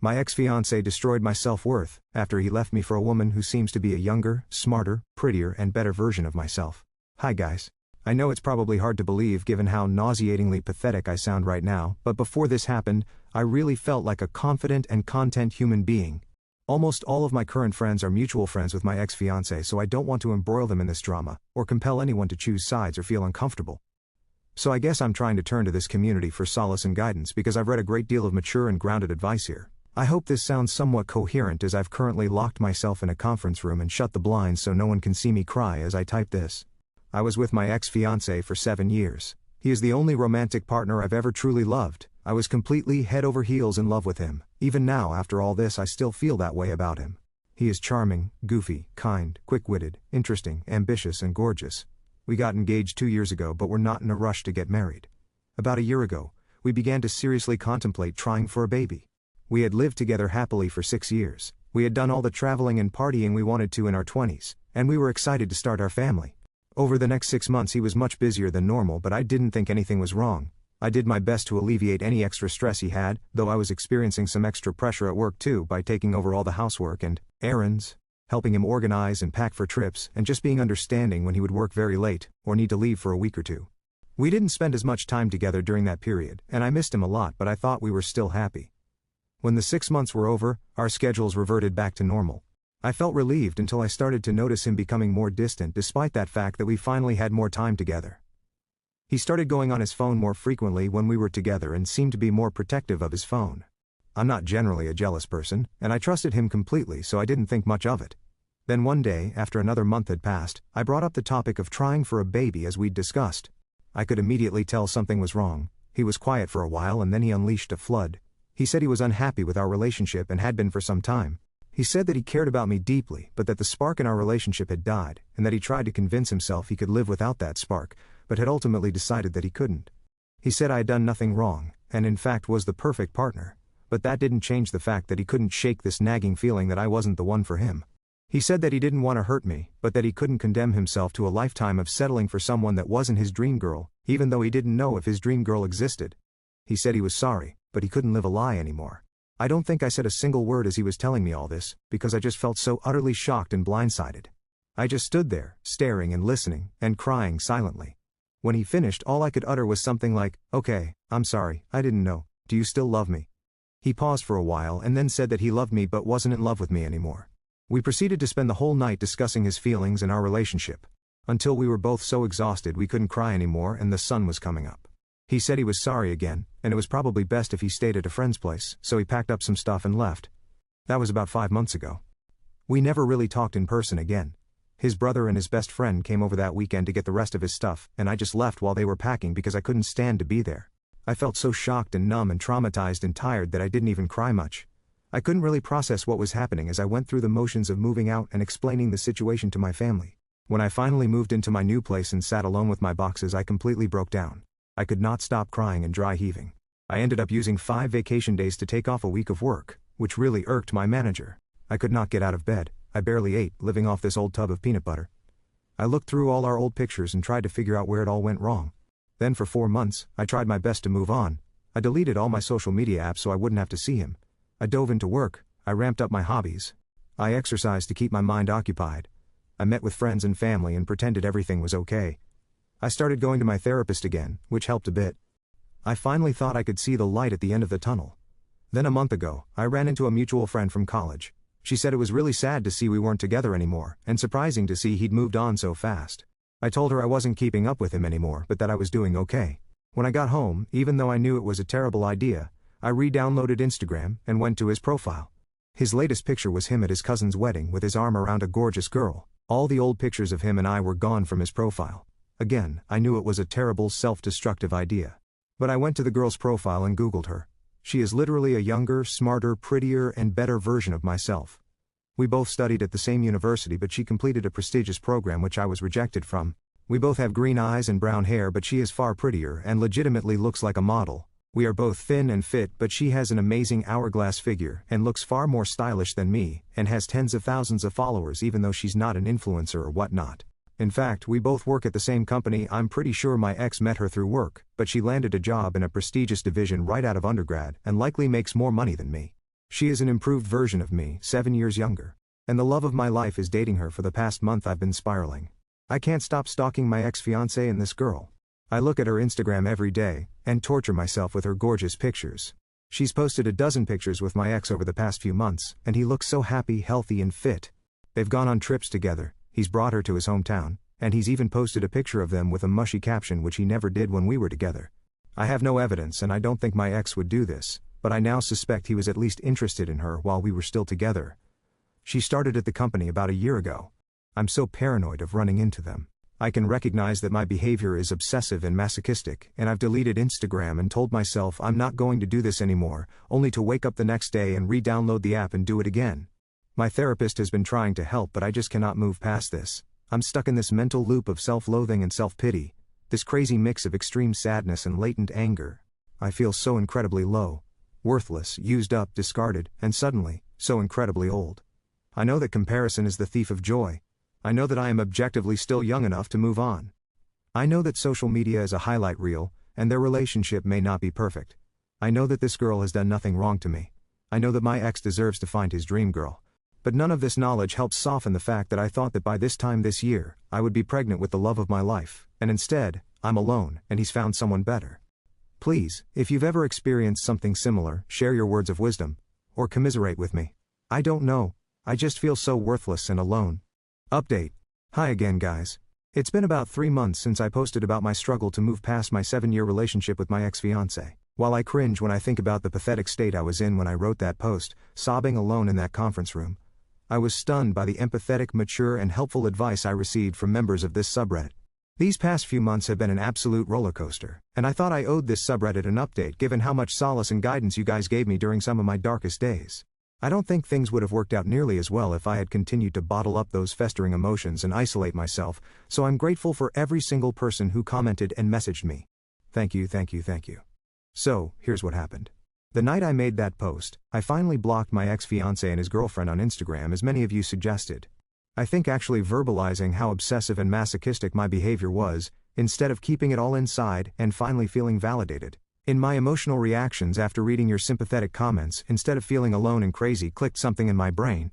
My ex-fiancé destroyed my self-worth after he left me for a woman who seems to be a younger, smarter, prettier and better version of myself. Hi guys. I know it's probably hard to believe given how nauseatingly pathetic I sound right now, but before this happened, I really felt like a confident and content human being. Almost all of my current friends are mutual friends with my ex-fiancé, so I don't want to embroil them in this drama, or compel anyone to choose sides or feel uncomfortable. So I guess I'm trying to turn to this community for solace and guidance because I've read a great deal of mature and grounded advice here. I hope this sounds somewhat coherent as I've currently locked myself in a conference room and shut the blinds so no one can see me cry as I type this. I was with my ex-fiancé for 7 years. He is the only romantic partner I've ever truly loved. I was completely head over heels in love with him. Even now, after all this, I still feel that way about him. He is charming, goofy, kind, quick-witted, interesting, ambitious and gorgeous. We got engaged 2 years ago, but we're not in a rush to get married. About a year ago, we began to seriously contemplate trying for a baby. We had lived together happily for 6 years. We had done all the traveling and partying we wanted to in our 20s, and we were excited to start our family. Over the next 6 months he was much busier than normal, but I didn't think anything was wrong. I did my best to alleviate any extra stress he had, though I was experiencing some extra pressure at work too by taking over all the housework and errands, helping him organize and pack for trips, and just being understanding when he would work very late, or need to leave for a week or two. We didn't spend as much time together during that period, and I missed him a lot, but I thought we were still happy. When the 6 months were over, our schedules reverted back to normal. I felt relieved until I started to notice him becoming more distant despite that fact that we finally had more time together. He started going on his phone more frequently when we were together and seemed to be more protective of his phone. I'm not generally a jealous person, and I trusted him completely, so I didn't think much of it. Then one day, after another month had passed, I brought up the topic of trying for a baby as we'd discussed. I could immediately tell something was wrong. He was quiet for a while and then he unleashed a flood. He said he was unhappy with our relationship and had been for some time. He said that he cared about me deeply, but that the spark in our relationship had died, and that he tried to convince himself he could live without that spark, but had ultimately decided that he couldn't. He said I had done nothing wrong, and in fact was the perfect partner, but that didn't change the fact that he couldn't shake this nagging feeling that I wasn't the one for him. He said that he didn't want to hurt me, but that he couldn't condemn himself to a lifetime of settling for someone that wasn't his dream girl, even though he didn't know if his dream girl existed. He said he was sorry, but he couldn't live a lie anymore. I don't think I said a single word as he was telling me all this, because I just felt so utterly shocked and blindsided. I just stood there, staring and listening, and crying silently. When he finished, all I could utter was something like, "Okay, I'm sorry, I didn't know. Do you still love me?" He paused for a while and then said that he loved me but wasn't in love with me anymore. We proceeded to spend the whole night discussing his feelings and our relationship, until we were both so exhausted we couldn't cry anymore and the sun was coming up. He said he was sorry again, and it was probably best if he stayed at a friend's place, so he packed up some stuff and left. That was about 5 months ago. We never really talked in person again. His brother and his best friend came over that weekend to get the rest of his stuff, and I just left while they were packing because I couldn't stand to be there. I felt so shocked and numb and traumatized and tired that I didn't even cry much. I couldn't really process what was happening as I went through the motions of moving out and explaining the situation to my family. When I finally moved into my new place and sat alone with my boxes, I completely broke down. I could not stop crying and dry heaving. I ended up using 5 vacation days to take off a week of work, which really irked my manager. I could not get out of bed. I barely ate, living off this old tub of peanut butter. I looked through all our old pictures and tried to figure out where it all went wrong. Then for 4 months, I tried my best to move on. I deleted all my social media apps so I wouldn't have to see him. I dove into work. I ramped up my hobbies. I exercised to keep my mind occupied. I met with friends and family and pretended everything was okay. I started going to my therapist again, which helped a bit. I finally thought I could see the light at the end of the tunnel. Then a month ago, I ran into a mutual friend from college. She said it was really sad to see we weren't together anymore, and surprising to see he'd moved on so fast. I told her I wasn't keeping up with him anymore, but that I was doing okay. When I got home, even though I knew it was a terrible idea, I re-downloaded Instagram and went to his profile. His latest picture was him at his cousin's wedding with his arm around a gorgeous girl. All the old pictures of him and I were gone from his profile. Again, I knew it was a terrible self-destructive idea. But I went to the girl's profile and Googled her. She is literally a younger, smarter, prettier, and better version of myself. We both studied at the same university, but she completed a prestigious program which I was rejected from. We both have green eyes and brown hair, but she is far prettier and legitimately looks like a model. We are both thin and fit, but she has an amazing hourglass figure and looks far more stylish than me, and has tens of thousands of followers even though she's not an influencer or whatnot. In fact, we both work at the same company. I'm pretty sure my ex met her through work, but she landed a job in a prestigious division right out of undergrad and likely makes more money than me. She is an improved version of me, 7 years younger. And the love of my life is dating her. For the past month I've been spiraling. I can't stop stalking my ex-fiancé and this girl. I look at her Instagram every day, and torture myself with her gorgeous pictures. She's posted a dozen pictures with my ex over the past few months, and he looks so happy, healthy and fit. They've gone on trips together, he's brought her to his hometown, and he's even posted a picture of them with a mushy caption, which he never did when we were together. I have no evidence and I don't think my ex would do this, but I now suspect he was at least interested in her while we were still together. She started at the company about a year ago. I'm so paranoid of running into them. I can recognize that my behavior is obsessive and masochistic, and I've deleted Instagram and told myself I'm not going to do this anymore, only to wake up the next day and re-download the app and do it again. My therapist has been trying to help, but I just cannot move past this. I'm stuck in this mental loop of self-loathing and self-pity, this crazy mix of extreme sadness and latent anger. I feel so incredibly low, worthless, used up, discarded, and suddenly, so incredibly old. I know that comparison is the thief of joy. I know that I am objectively still young enough to move on. I know that social media is a highlight reel, and their relationship may not be perfect. I know that this girl has done nothing wrong to me. I know that my ex deserves to find his dream girl. But none of this knowledge helps soften the fact that I thought that by this time this year, I would be pregnant with the love of my life, and instead, I'm alone, and he's found someone better. Please, if you've ever experienced something similar, share your words of wisdom, or commiserate with me. I don't know, I just feel so worthless and alone. Update. Hi again guys. It's been about 3 months since I posted about my struggle to move past my 7-year relationship with my ex-fiancé. While I cringe when I think about the pathetic state I was in when I wrote that post, sobbing alone in that conference room, I was stunned by the empathetic, mature and helpful advice I received from members of this subreddit. These past few months have been an absolute roller coaster, and I thought I owed this subreddit an update given how much solace and guidance you guys gave me during some of my darkest days. I don't think things would have worked out nearly as well if I had continued to bottle up those festering emotions and isolate myself, so I'm grateful for every single person who commented and messaged me. Thank you, thank you, thank you. So, here's what happened. The night I made that post, I finally blocked my ex-fiancé and his girlfriend on Instagram, as many of you suggested. I think actually verbalizing how obsessive and masochistic my behavior was, instead of keeping it all inside and finally feeling validated in my emotional reactions after reading your sympathetic comments, instead of feeling alone and crazy, clicked something in my brain.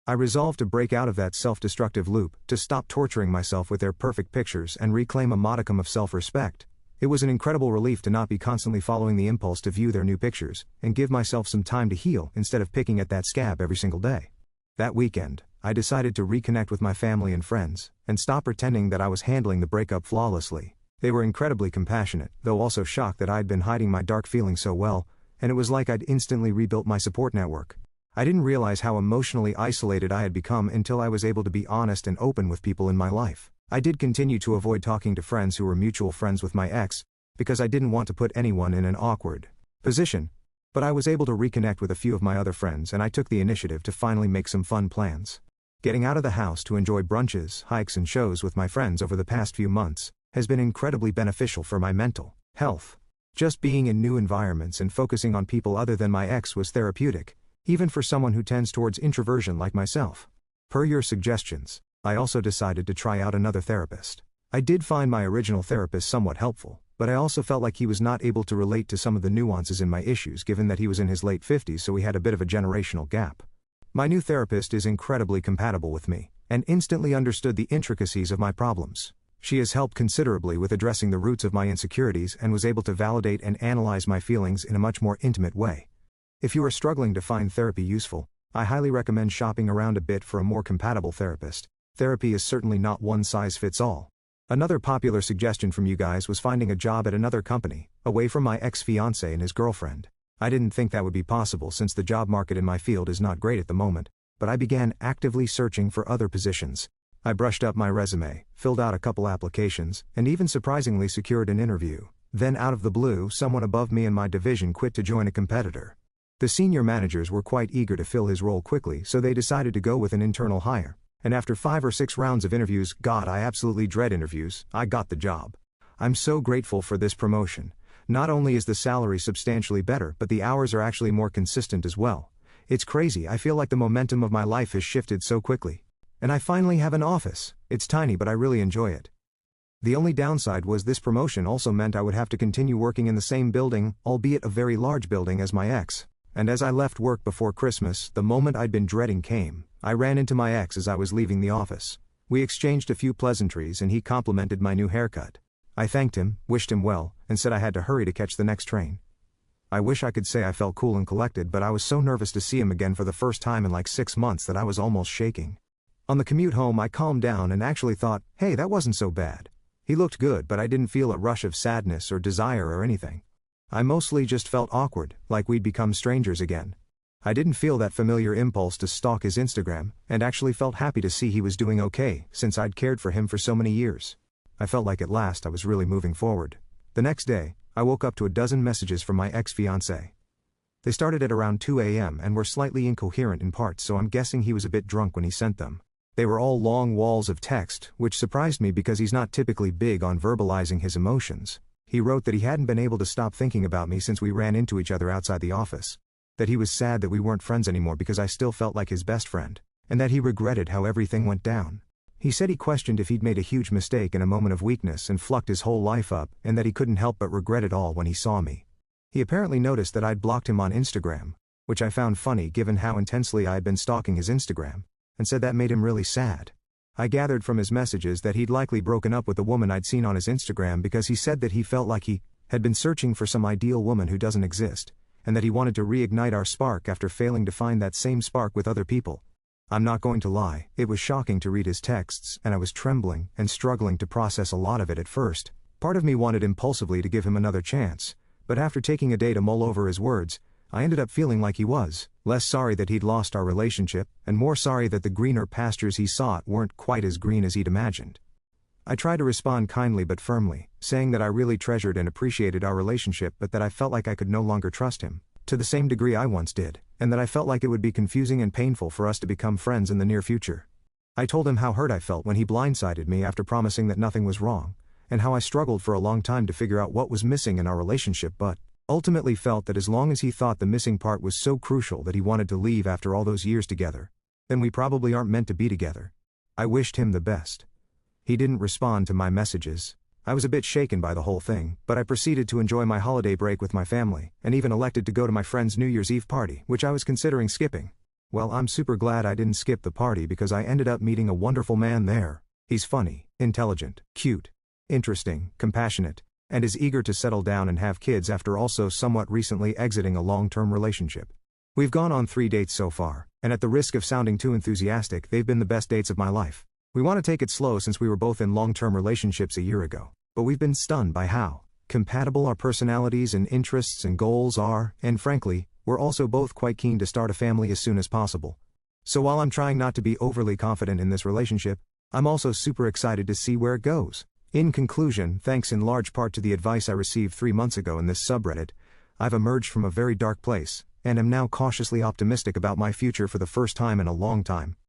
I resolved to break out of that self-destructive loop, to stop torturing myself with their perfect pictures and reclaim a modicum of self-respect. It was an incredible relief to not be constantly following the impulse to view their new pictures, and give myself some time to heal instead of picking at that scab every single day. That weekend, I decided to reconnect with my family and friends, and stop pretending that I was handling the breakup flawlessly. They were incredibly compassionate, though also shocked that I'd been hiding my dark feelings so well, and it was like I'd instantly rebuilt my support network. I didn't realize how emotionally isolated I had become until I was able to be honest and open with people in my life. I did continue to avoid talking to friends who were mutual friends with my ex, because I didn't want to put anyone in an awkward position. But I was able to reconnect with a few of my other friends, and I took the initiative to finally make some fun plans. Getting out of the house to enjoy brunches, hikes and shows with my friends over the past few months has been incredibly beneficial for my mental health. Just being in new environments and focusing on people other than my ex was therapeutic, even for someone who tends towards introversion like myself. Per your suggestions, I also decided to try out another therapist. I did find my original therapist somewhat helpful, but I also felt like he was not able to relate to some of the nuances in my issues, given that he was in his late 50s, so we had a bit of a generational gap. My new therapist is incredibly compatible with me, and instantly understood the intricacies of my problems. She has helped considerably with addressing the roots of my insecurities and was able to validate and analyze my feelings in a much more intimate way. If you are struggling to find therapy useful, I highly recommend shopping around a bit for a more compatible therapist. Therapy is certainly not one size fits all. Another popular suggestion from you guys was finding a job at another company, away from my ex-fiancé and his girlfriend. I didn't think that would be possible since the job market in my field is not great at the moment, but I began actively searching for other positions. I brushed up my resume, filled out a couple applications, and even surprisingly secured an interview. Then out of the blue, someone above me in my division quit to join a competitor. The senior managers were quite eager to fill his role quickly, so they decided to go with an internal hire. And after 5 or 6 rounds of interviews, God, I absolutely dread interviews, I got the job. I'm so grateful for this promotion. Not only is the salary substantially better, but the hours are actually more consistent as well. It's crazy, I feel like the momentum of my life has shifted so quickly. And I finally have an office. It's tiny, but I really enjoy it. The only downside was this promotion also meant I would have to continue working in the same building, albeit a very large building, as my ex. and as I left work before Christmas, the moment I'd been dreading came. I ran into my ex as I was leaving the office. We exchanged a few pleasantries and he complimented my new haircut. I thanked him, wished him well, and said I had to hurry to catch the next train. I wish I could say I felt cool and collected, but I was so nervous to see him again for the first time in like 6 months that I was almost shaking. On the commute home I calmed down and actually thought, hey, that wasn't so bad. He looked good, but I didn't feel a rush of sadness or desire or anything. I mostly just felt awkward, like we'd become strangers again. I didn't feel that familiar impulse to stalk his Instagram, and actually felt happy to see he was doing okay, since I'd cared for him for so many years. I felt like at last I was really moving forward. The next day, I woke up to a dozen messages from my ex-fiancé. They started at around 2 a.m. and were slightly incoherent in parts, so I'm guessing he was a bit drunk when he sent them. They were all long walls of text, which surprised me because he's not typically big on verbalizing his emotions. He wrote that he hadn't been able to stop thinking about me since we ran into each other outside the office. That he was sad that we weren't friends anymore because I still felt like his best friend. And that he regretted how everything went down. He said he questioned if he'd made a huge mistake in a moment of weakness and flucked his whole life up, and that he couldn't help but regret it all when he saw me. He apparently noticed that I'd blocked him on Instagram, which I found funny given how intensely I had been stalking his Instagram, and said that made him really sad. I gathered from his messages that he'd likely broken up with the woman I'd seen on his Instagram because he said that he felt like he had been searching for some ideal woman who doesn't exist, and that he wanted to reignite our spark after failing to find that same spark with other people. I'm not going to lie, it was shocking to read his texts, and I was trembling and struggling to process a lot of it at first. Part of me wanted impulsively to give him another chance, but after taking a day to mull over his words, I ended up feeling like he was less sorry that he'd lost our relationship, and more sorry that the greener pastures he sought weren't quite as green as he'd imagined. I tried to respond kindly but firmly, saying that I really treasured and appreciated our relationship but that I felt like I could no longer trust him, to the same degree I once did, and that I felt like it would be confusing and painful for us to become friends in the near future. I told him how hurt I felt when he blindsided me after promising that nothing was wrong, and how I struggled for a long time to figure out what was missing in our relationship but ultimately felt that as long as he thought the missing part was so crucial that he wanted to leave after all those years together, then we probably aren't meant to be together. I wished him the best. He didn't respond to my messages. I was a bit shaken by the whole thing, but I proceeded to enjoy my holiday break with my family, and even elected to go to my friend's New Year's Eve party, which I was considering skipping. Well, I'm super glad I didn't skip the party because I ended up meeting a wonderful man there. He's funny, intelligent, cute, interesting, compassionate, and is eager to settle down and have kids after also somewhat recently exiting a long-term relationship. We've gone on 3 dates so far, and at the risk of sounding too enthusiastic, they've been the best dates of my life. We want to take it slow since we were both in long-term relationships a year ago, but we've been stunned by how compatible our personalities and interests and goals are, and frankly, we're also both quite keen to start a family as soon as possible. So while I'm trying not to be overly confident in this relationship, I'm also super excited to see where it goes. In conclusion, thanks in large part to the advice I received 3 months ago in this subreddit, I've emerged from a very dark place, and am now cautiously optimistic about my future for the first time in a long time.